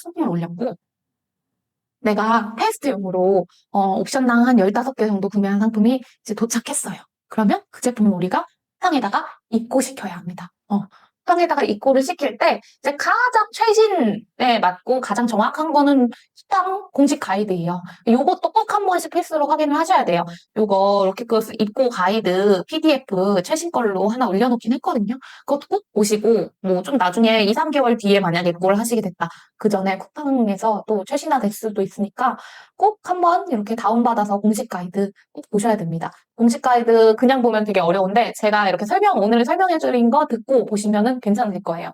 상품을 올렸고, 내가 테스트용으로 옵션당 한 15개 정도 구매한 상품이 이제 도착했어요. 그러면 그 제품을 우리가 쿠팡에다가 입고시켜야 합니다. 쿠팡에다가 입고를 시킬 때 이제 가장 최신에 맞고 가장 정확한 거는 쿠팡 공식 가이드예요. 요것도 꼭 한 번씩 필수로 확인을 하셔야 돼요. 요거 이렇게 그 입고 가이드 PDF 최신 걸로 하나 올려놓긴 했거든요. 그것도 꼭 보시고 뭐 좀 나중에 2, 3개월 뒤에 만약에 입고를 하시게 됐다. 그 전에 쿠팡에서 또 최신화 될 수도 있으니까 꼭 한번 이렇게 다운받아서 공식 가이드 꼭 보셔야 됩니다. 공식 가이드 그냥 보면 되게 어려운데 제가 이렇게 오늘 설명해드린 거 듣고 보시면은 괜찮을 거예요.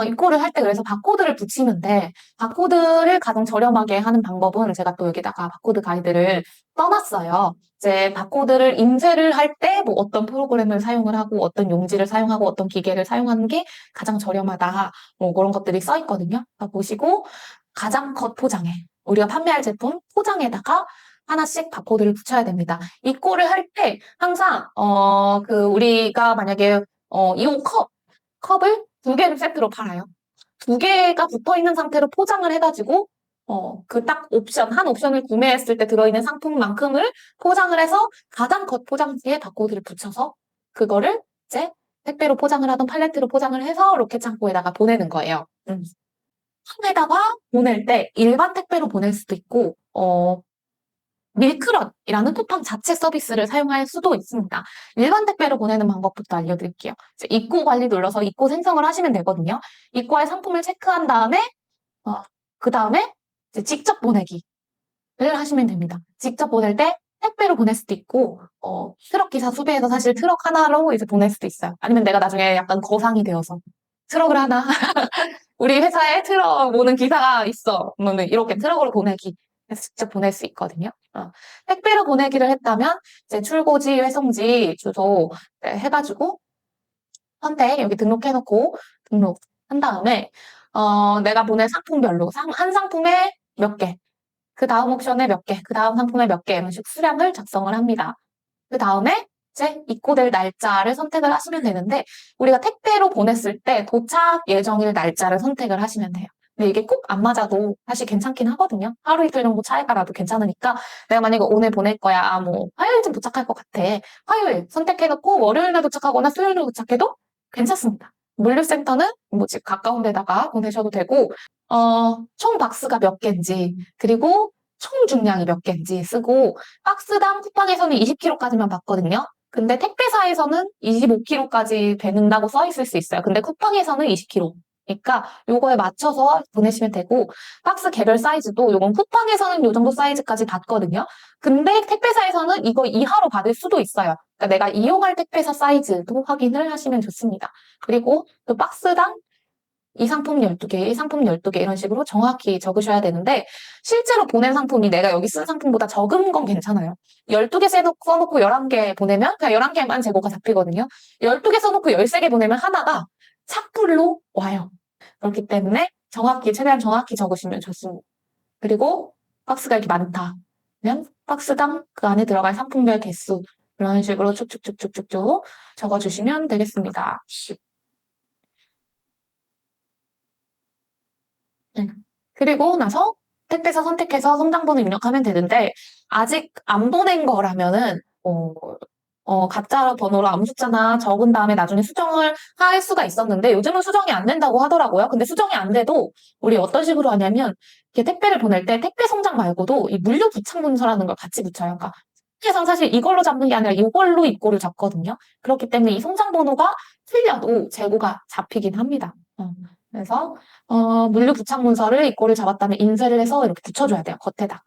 입고를 할 때 그래서 바코드를 붙이는데 바코드를 가장 저렴하게 하는 방법은 제가 또 여기다가 바코드 가이드를 써놨어요. 이제 바코드를 인쇄를 할 때 뭐 어떤 프로그램을 사용을 하고 어떤 용지를 사용하고 어떤 기계를 사용하는 게 가장 저렴하다 뭐 그런 것들이 써 있거든요. 보시고 가장 겉포장에 우리가 판매할 제품 포장에다가 하나씩 바코드를 붙여야 됩니다. 입고를 할 때 항상 우리가 만약에 이온 컵을 2개를 세트로 팔아요. 2개가 붙어 있는 상태로 포장을 해가지고, 그 딱 한 옵션을 구매했을 때 들어있는 상품만큼을 포장을 해서 가장 겉포장지에 바코드를 붙여서, 그거를 이제 택배로 포장을 하던 팔레트로 포장을 해서 로켓 창고에다가 보내는 거예요. 에다가 보낼 때 일반 택배로 보낼 수도 있고, 밀크런이라는 쿠팡 자체 서비스를 사용할 수도 있습니다. 일반 택배로 보내는 방법부터 알려드릴게요. 입고 관리 눌러서 입고 생성을 하시면 되거든요. 입고할 상품을 체크한 다음에 그 다음에 직접 보내기를 하시면 됩니다. 직접 보낼 때 택배로 보낼 수도 있고 트럭 기사 수배해서 사실 트럭 하나로 이제 보낼 수도 있어요. 아니면 내가 나중에 약간 거상이 되어서 트럭을 하나 우리 회사에 트럭 오는 기사가 있어. 그러면 이렇게 트럭으로 보내기 해서 직접 보낼 수 있거든요. 택배로 보내기를 했다면 이제 출고지, 회송지, 주소 해가지고 선택 여기 등록해놓고 등록한 다음에 내가 보낸 상품별로 한 상품에 몇 개, 그 다음 옵션에 몇 개, 그 다음 상품에 몇 개 이런 식 수량을 작성을 합니다. 그 다음에 이제 입고될 날짜를 선택을 하시면 되는데 우리가 택배로 보냈을 때 도착 예정일 날짜를 선택을 하시면 돼요. 근데 이게 꼭 안 맞아도 사실 괜찮긴 하거든요. 하루 이틀 정도 차이가 나도 괜찮으니까 내가 만약에 오늘 보낼 거야. 뭐 화요일쯤 도착할 것 같아. 화요일 선택해놓고 월요일날 도착하거나 수요일날 도착해도 괜찮습니다. 물류센터는 뭐 집 가까운 데다가 보내셔도 되고 총 박스가 몇 개인지 그리고 총 중량이 몇 개인지 쓰고 박스당 쿠팡에서는 20kg까지만 받거든요. 근데 택배사에서는 25kg까지 되는다고 써 있을 수 있어요. 근데 쿠팡에서는 20kg. 그러니까 요거에 맞춰서 보내시면 되고 박스 개별 사이즈도 요건 쿠팡에서는 요 정도 사이즈까지 받거든요. 근데 택배사에서는 이거 이하로 받을 수도 있어요. 그러니까 내가 이용할 택배사 사이즈도 확인을 하시면 좋습니다. 그리고 그 박스당 이 상품 12개, 이 상품 12개 이런 식으로 정확히 적으셔야 되는데 실제로 보낸 상품이 내가 여기 쓴 상품보다 적은 건 괜찮아요. 12개 써놓고 11개 보내면 그냥 11개만 재고가 잡히거든요. 12개 써놓고 13개 보내면 하나가 착불로 와요. 그렇기 때문에 최대한 정확히 적으시면 좋습니다. 그리고 박스가 이렇게 많다. 그러면 박스당 그 안에 들어갈 상품별 개수 이런 식으로 쭉쭉쭉쭉쭉 적어주시면 되겠습니다. 그리고 나서 택배사 선택해서 송장번호 입력하면 되는데 아직 안 보낸 거라면은 가짜 번호로 아무 숫자나 적은 다음에 나중에 수정을 할 수가 있었는데 요즘은 수정이 안 된다고 하더라고요. 근데 수정이 안 돼도 우리 어떤 식으로 하냐면 이렇게 택배를 보낼 때 택배 송장 말고도 이 물류 부착 문서라는 걸 같이 붙여요. 그러니까 택배상 사실 이걸로 잡는 게 아니라 이걸로 입고를 잡거든요. 그렇기 때문에 이 송장 번호가 틀려도 재고가 잡히긴 합니다. 그래서 물류 부착 문서를 입고를 잡았다면 인쇄를 해서 이렇게 붙여줘야 돼요. 겉에다가.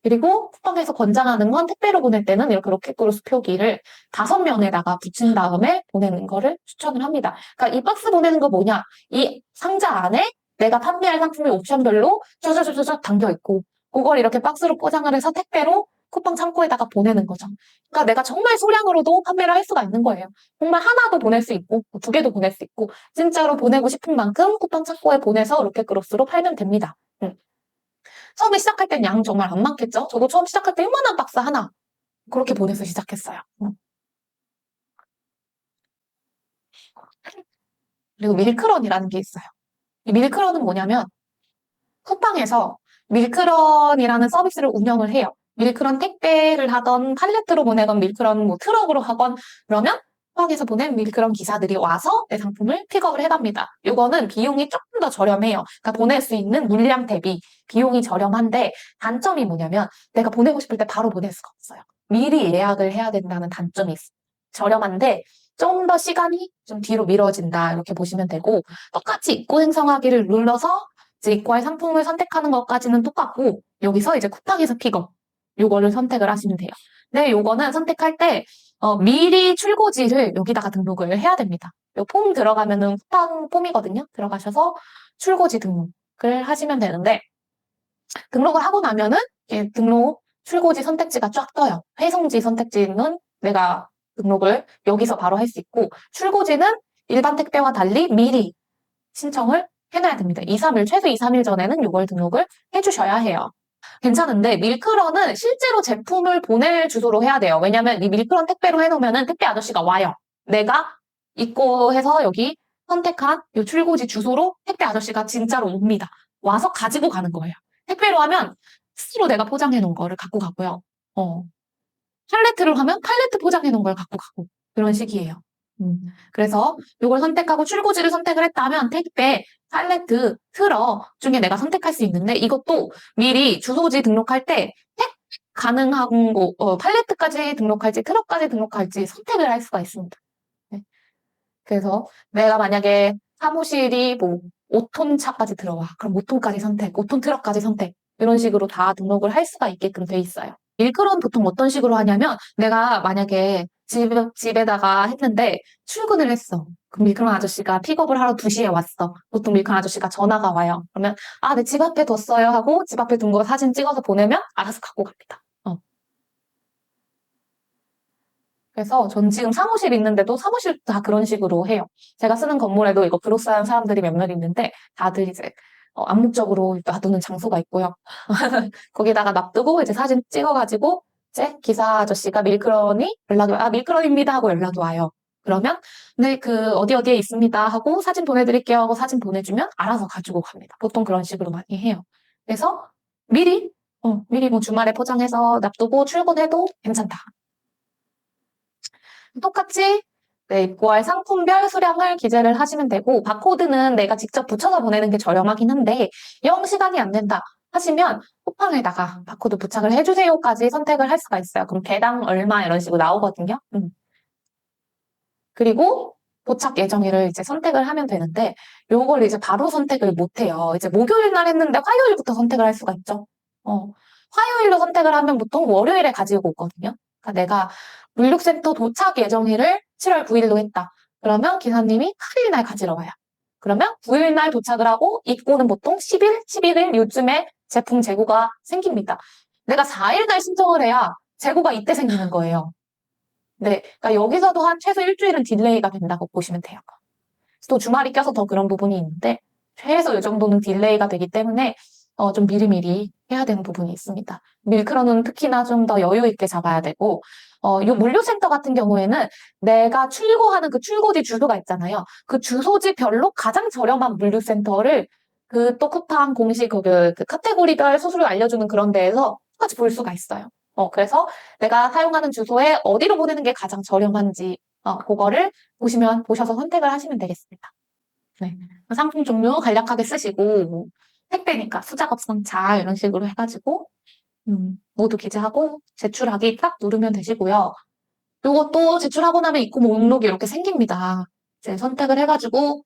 그리고 쿠팡에서 권장하는 건 택배로 보낼 때는 이렇게 로켓그로스 표기를 5면에다가 붙인 다음에 보내는 거를 추천을 합니다. 그러니까 이 박스 보내는 거 뭐냐? 이 상자 안에 내가 판매할 상품의 옵션별로 쫙쫙쫙쫙 담겨 있고 그걸 이렇게 박스로 포장을 해서 택배로 쿠팡 창고에다가 보내는 거죠. 그러니까 내가 정말 소량으로도 판매를 할 수가 있는 거예요. 정말 하나도 보낼 수 있고 2개도 보낼 수 있고 진짜로 보내고 싶은 만큼 쿠팡 창고에 보내서 로켓그로스로 팔면 됩니다. 처음에 시작할 땐 양 정말 안 많겠죠? 저도 처음 시작할 때 요만한 박스 하나 그렇게 보내서 시작했어요. 그리고 밀크런이라는 게 있어요. 이 밀크런은 뭐냐면 쿠팡에서 밀크런이라는 서비스를 운영을 해요. 밀크런 택배를 하던 팔레트로 보내건 밀크런 뭐 트럭으로 하건 그러면 쿠팡에서 보낸 밀크런 기사들이 와서 내 상품을 픽업을 해갑니다. 이거는 비용이 조금 더 저렴해요. 그러니까 보낼 수 있는 물량 대비 비용이 저렴한데 단점이 뭐냐면 내가 보내고 싶을 때 바로 보낼 수가 없어요. 미리 예약을 해야 된다는 단점이 있어요. 저렴한데 좀 더 시간이 좀 뒤로 미뤄진다 이렇게 보시면 되고 똑같이 입고 행성하기를 눌러서 이제 입고할 상품을 선택하는 것까지는 똑같고 여기서 이제 쿠팡에서 픽업 요거를 선택을 하시면 돼요. 근데 요거는 선택할 때 미리 출고지를 여기다가 등록을 해야 됩니다. 요 폼 들어가면은 쿠팡 폼이거든요. 들어가셔서 출고지 등록을 하시면 되는데 등록을 하고 나면은 등록 출고지 선택지가 쫙 떠요. 회송지 선택지는 내가 등록을 여기서 바로 할 수 있고 출고지는 일반 택배와 달리 미리 신청을 해놔야 됩니다. 2, 3일, 최소 2, 3일 전에는 이걸 등록을 해주셔야 해요. 괜찮은데 밀크런은 실제로 제품을 보낼 주소로 해야 돼요. 왜냐면 이 밀크런 택배로 해놓으면은 택배 아저씨가 와요. 내가 입고해서 여기 선택한 이 출고지 주소로 택배 아저씨가 진짜로 옵니다. 와서 가지고 가는 거예요. 택배로 하면 스스로 내가 포장해 놓은 거를 갖고 가고요. 팔레트를 하면 팔레트 포장해 놓은 걸 갖고 가고 그런 식이에요. 그래서 이걸 선택하고 출고지를 선택을 했다면 택배, 팔레트, 트럭 중에 내가 선택할 수 있는데 이것도 미리 주소지 등록할 때 가능한 거, 팔레트까지 등록할지 트럭까지 등록할지 선택을 할 수가 있습니다. 네. 그래서 내가 만약에 사무실이 뭐 5톤 차까지 들어와. 그럼 5톤까지 선택, 5톤 트럭까지 선택. 이런 식으로 다 등록을 할 수가 있게끔 돼 있어요. 밀크런 보통 어떤 식으로 하냐면 내가 만약에 집에다가 했는데 출근을 했어. 그럼 밀크런 아저씨가 픽업을 하러 2시에 왔어. 보통 밀크런 아저씨가 전화가 와요. 그러면 아, 내 집 앞에 뒀어요 하고 집 앞에 둔 거 사진 찍어서 보내면 알아서 갖고 갑니다. 그래서 전 지금 사무실 있는데도 사무실도 다 그런 식으로 해요. 제가 쓰는 건물에도 이거 그로스하는 사람들이 몇몇 있는데 다들 이제 암묵적으로 놔두는 장소가 있고요. 거기다가 놔두고 이제 사진 찍어가지고 이제 기사 아저씨가 밀크런이 연락이 와요. 아, 밀크런입니다 하고 연락이 와요. 그러면 네, 그 어디 어디에 있습니다 하고 사진 보내드릴게요 하고 사진 보내주면 알아서 가지고 갑니다. 보통 그런 식으로 많이 해요. 그래서 미리 미리 뭐 주말에 포장해서 놔두고 출근해도 괜찮다. 똑같이 네, 입고할 상품별 수량을 기재를 하시면 되고 바코드는 내가 직접 붙여서 보내는 게 저렴하긴 한데 영 시간이 안 된다 하시면 쿠팡에다가 바코드 부착을 해주세요까지 선택을 할 수가 있어요. 그럼 개당 얼마 이런 식으로 나오거든요. 그리고 도착 예정일을 이제 선택을 하면 되는데 요걸 이제 바로 선택을 못 해요. 이제 목요일 날 했는데 화요일부터 선택을 할 수가 있죠. 화요일로 선택을 하면 보통 월요일에 가지고 오거든요. 그러니까 내가 물류센터 도착 예정일을 7월 9일로 했다. 그러면 기사님이 8일 날 가지러 와요. 그러면 9일 날 도착을 하고 입고는 보통 10일, 11일 요즘에 제품 재고가 생깁니다. 내가 4일 날 신청을 해야 재고가 이때 생기는 거예요. 네, 그러니까 여기서도 한 최소 일주일은 딜레이가 된다고 보시면 돼요. 또 주말이 껴서 더 그런 부분이 있는데 최소 이 정도는 딜레이가 되기 때문에 좀 미리미리 해야 되는 부분이 있습니다. 밀크런은 특히나 좀 더 여유 있게 잡아야 되고 이 물류센터 같은 경우에는 내가 출고하는 그 출고지 주소가 있잖아요. 그 주소지별로 가장 저렴한 물류센터를 그 또 쿠팡 공식 그 카테고리별 수수료 알려주는 그런 데에서 똑같이 볼 수가 있어요. 그래서 내가 사용하는 주소에 어디로 보내는 게 가장 저렴한지 그거를 보셔서 선택을 하시면 되겠습니다. 네. 상품 종류 간략하게 쓰시고 뭐, 택배니까 수작업성차 이런 식으로 해가지고 모두 기재하고 제출하기 딱 누르면 되시고요. 요것도 제출하고 나면 입고 목록이 이렇게 생깁니다. 이제 선택을 해가지고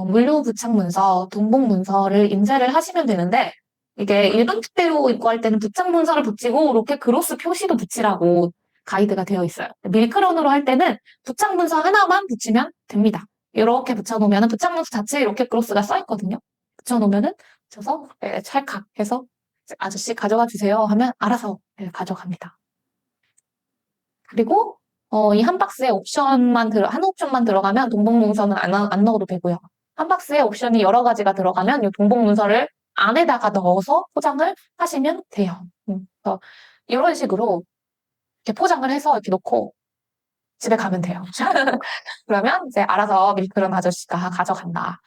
물류 부착 문서, 동봉 문서를 인쇄를 하시면 되는데 이게 일반 택배로 입고할 때는 부착 문서를 붙이고 이렇게 그로스 표시도 붙이라고 가이드가 되어 있어요. 밀크런으로 할 때는 부착 문서 하나만 붙이면 됩니다. 이렇게 붙여놓으면 부착 문서 자체에 이렇게 그로스가 써 있거든요. 붙여놓으면은 붙여서 찰칵 해서 아저씨 가져가 주세요 하면 알아서 가져갑니다. 그리고 이 한 박스에 한 옵션만 들어가면 동봉 문서는 안 넣어도 되고요. 한 박스에 옵션이 여러 가지가 들어가면 이 동봉 문서를 안에다가 넣어서 포장을 하시면 돼요. 그래서 이런 식으로 이렇게 포장을 해서 이렇게 놓고 집에 가면 돼요. 그러면 이제 알아서 밀크런 아저씨가 가져간다.